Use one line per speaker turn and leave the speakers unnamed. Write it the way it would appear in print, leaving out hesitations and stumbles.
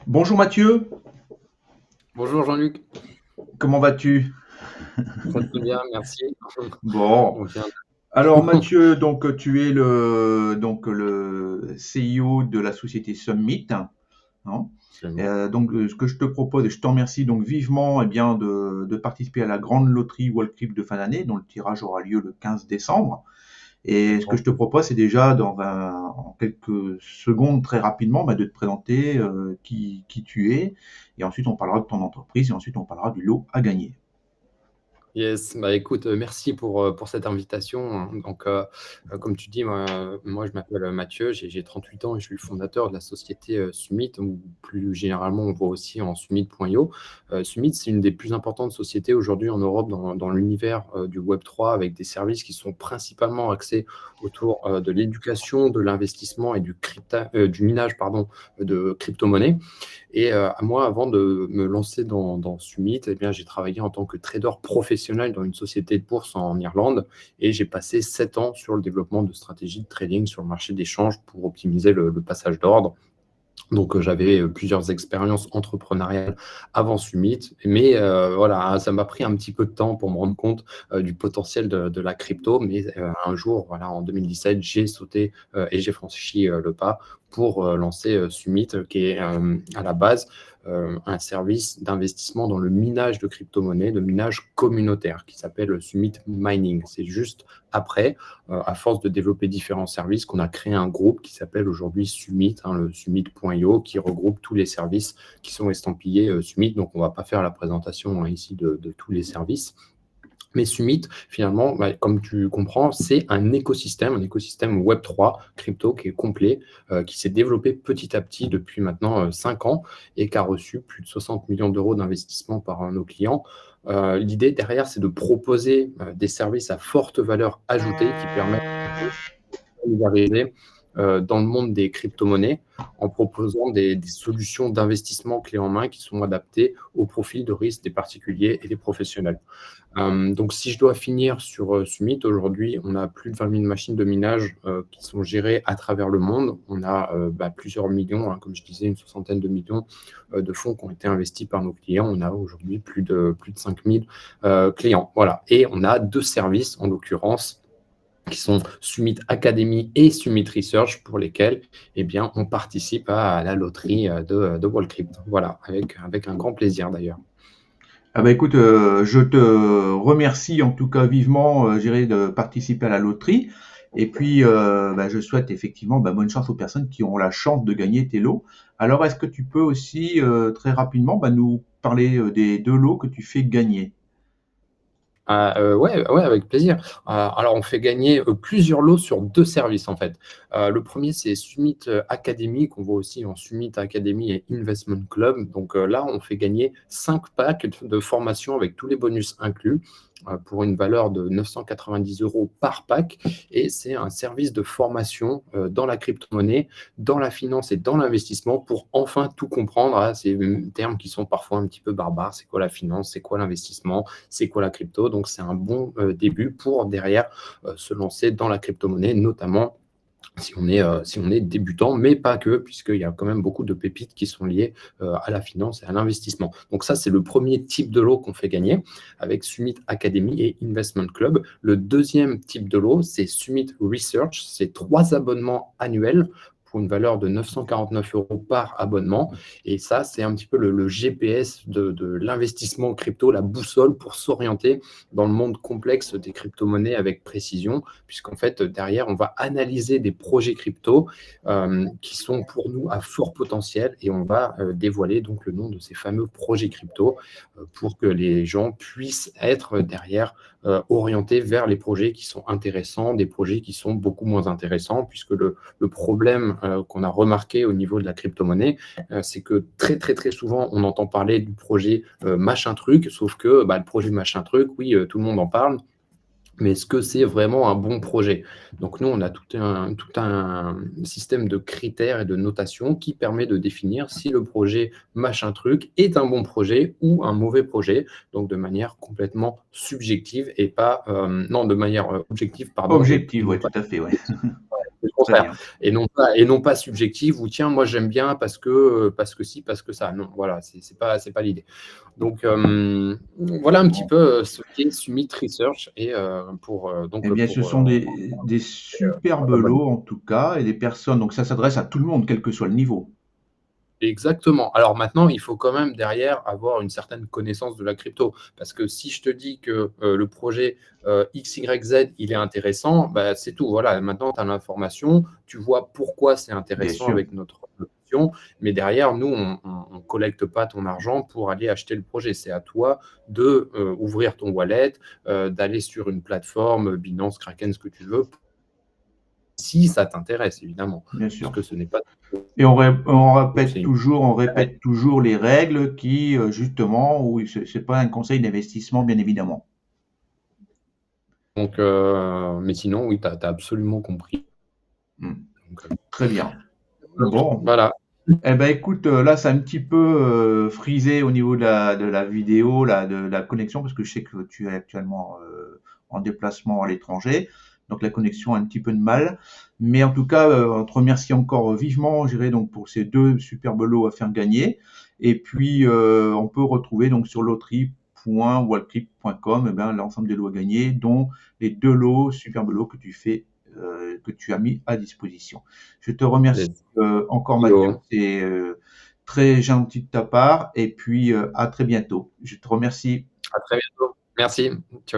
Bonjour Mathieu,
Bonjour Jean-Luc,
comment vas-tu?
très très bien, merci.
Bon,
On vient
alors Mathieu, donc tu es le CIO de la société Summit, hein.
absolument.
Ce que je te propose, et je te remercie donc vivement de participer à la grande loterie World Clip de fin d'année, dont le tirage aura lieu le 15 décembre. Et ce que
D'accord.
je te propose, c'est déjà en quelques secondes, très rapidement, de te présenter qui tu es, et ensuite on parlera de ton entreprise, et ensuite on parlera du lot à gagner.
Yes, bah écoute, merci pour cette invitation, hein. Donc, comme tu dis, moi je m'appelle Mathieu, j'ai 38 ans et je suis le fondateur de la société Summit, ou plus généralement on voit aussi en Summit.io. Summit, c'est une des plus importantes sociétés aujourd'hui en Europe dans l'univers du Web3, avec des services qui sont principalement axés autour de l'éducation, de l'investissement et du minage, pardon, de crypto-monnaies. Et à moi, avant de me lancer dans Summit, eh bien, j'ai travaillé en tant que trader professionnel dans une société de bourse en Irlande et j'ai passé 7 ans sur le développement de stratégies de trading sur le marché d'échange pour optimiser le passage d'ordre. Donc, j'avais plusieurs expériences entrepreneuriales avant Summit, mais voilà, hein, ça m'a pris un petit peu de temps pour me rendre compte du potentiel de la crypto. Mais un jour, voilà, en 2017, j'ai sauté et j'ai franchi le pas pour lancer Summit, qui est à la base un service d'investissement dans le minage de crypto-monnaies, de minage communautaire, qui s'appelle Summit Mining. C'est juste après, à force de développer différents services, qu'on a créé un groupe qui s'appelle aujourd'hui Summit, hein, le Summit.io, qui regroupe tous les services qui sont estampillés Summit. Donc, on ne va pas faire la présentation, hein, ici de tous les services. Mais Summit, finalement, comme tu comprends, c'est un écosystème Web3 crypto qui est complet, qui s'est développé petit à petit depuis maintenant 5 ans et qui a reçu plus de 60 millions d'euros d'investissement par nos clients. L'idée derrière, c'est de proposer des services à forte valeur ajoutée qui permettent familiariser dans le monde des crypto-monnaies en proposant des solutions d'investissement clés en main qui sont adaptées au profil de risque des particuliers et des professionnels. Donc, si je dois finir sur Summit, aujourd'hui, on a plus de 20 000 machines de minage qui sont gérées à travers le monde. On a plusieurs millions, hein, comme je disais, une soixantaine de millions de fonds qui ont été investis par nos clients. On a aujourd'hui plus de 5 000 clients. Voilà. Et on a deux services, en l'occurrence, qui sont Summit Academy et Summit Research, pour lesquels eh bien, on participe à la loterie de Wall Crypto. Voilà, avec un grand plaisir d'ailleurs.
Ah bah écoute, je te remercie en tout cas vivement, de participer à la loterie. Et puis, je souhaite effectivement bonne chance aux personnes qui auront la chance de gagner tes lots. Alors, est-ce que tu peux aussi très rapidement nous parler des deux lots que tu fais gagner?
Ouais, ouais, avec plaisir. Alors, on fait gagner plusieurs lots sur deux services, en fait. Le premier, c'est Summit Academy, qu'on voit aussi en Summit Academy et Investment Club. Donc là, on fait gagner 5 packs de formation avec tous les bonus inclus pour une valeur de 990 euros par pack. Et c'est un service de formation dans la crypto-monnaie, dans la finance et dans l'investissement pour enfin tout comprendre, hein, ces termes qui sont parfois un petit peu barbares. C'est quoi la finance? C'est quoi l'investissement? C'est quoi la crypto? Donc, c'est un bon début pour derrière se lancer dans la crypto-monnaie, notamment si on est débutant, mais pas que, puisqu'il y a quand même beaucoup de pépites qui sont liées à la finance et à l'investissement. Donc ça, c'est le premier type de lot qu'on fait gagner avec Summit Academy et Investment Club. Le deuxième type de lot, c'est Summit Research. C'est 3 abonnements annuels pour une valeur de 949 euros par abonnement. Et ça, c'est un petit peu le GPS de l'investissement crypto, la boussole pour s'orienter dans le monde complexe des crypto-monnaies avec précision, puisqu'en fait, derrière, on va analyser des projets crypto qui sont pour nous à fort potentiel et on va dévoiler donc le nom de ces fameux projets crypto pour que les gens puissent être derrière orientés vers les projets qui sont intéressants, des projets qui sont beaucoup moins intéressants, puisque le problème qu'on a remarqué au niveau de la crypto-monnaie, c'est que très, très, très souvent, on entend parler du projet machin truc, sauf que le projet machin truc, oui, tout le monde en parle, mais est-ce que c'est vraiment un bon projet? Donc nous, on a tout un système de critères et de notation qui permet de définir si le projet machin truc est un bon projet ou un mauvais projet, donc de manière complètement subjective et pas non, de manière objective, pardon, et
Objectif,
non
ouais,
pas
tout à fait, ouais.
subjective. le
Très
contraire.
bien.
Et non pas subjectif ou tiens, moi j'aime bien parce que si, parce que ça. Non, voilà, c'est pas l'idée. Donc voilà un petit
Bon.
peu ce qu'est Summit Research et
Eh bien, ce sont des superbes
abonnement.
lots en tout cas, et des personnes, donc ça s'adresse à tout le monde, quel que soit le niveau.
Exactement. Alors maintenant, il faut quand même derrière avoir une certaine connaissance de la crypto. Parce que si je te dis que le projet XYZ, il est intéressant, bah, c'est tout. Voilà, maintenant, tu as l'information, tu vois pourquoi c'est
Bien
intéressant
sûr.
avec notre option. Mais derrière, nous, on collecte pas ton argent pour aller acheter le projet. C'est à toi de ouvrir ton wallet, d'aller sur une plateforme, Binance, Kraken, ce que tu veux, si ça t'intéresse, évidemment.
Bien sûr.
Puisque ce n'est pas...
Et
C'est une...
on répète toujours les règles qui, justement, oui, c'est pas un conseil d'investissement, bien évidemment.
Donc, mais sinon, oui, tu as absolument compris.
Hmm.
Donc,
Très bien. Bon.
voilà.
Eh ben, écoute, là, c'est un petit peu frisé au niveau de la vidéo, là, de la connexion, parce que je sais que tu es actuellement en déplacement à l'étranger, donc la connexion a un petit peu de mal. Mais en tout cas, on te remercie encore vivement, je dirais, donc pour ces deux superbes lots à faire gagner. Et puis, on peut retrouver donc sur loterie.wallcrypt.com, eh ben, l'ensemble des lots à gagner, dont les deux lots, superbes lots que tu as mis à disposition. Je te remercie
Yes.
encore Mathieu,
Yo.
c'est très gentil de ta part et puis à très bientôt. Je te remercie.
À très bientôt. Merci. Ciao.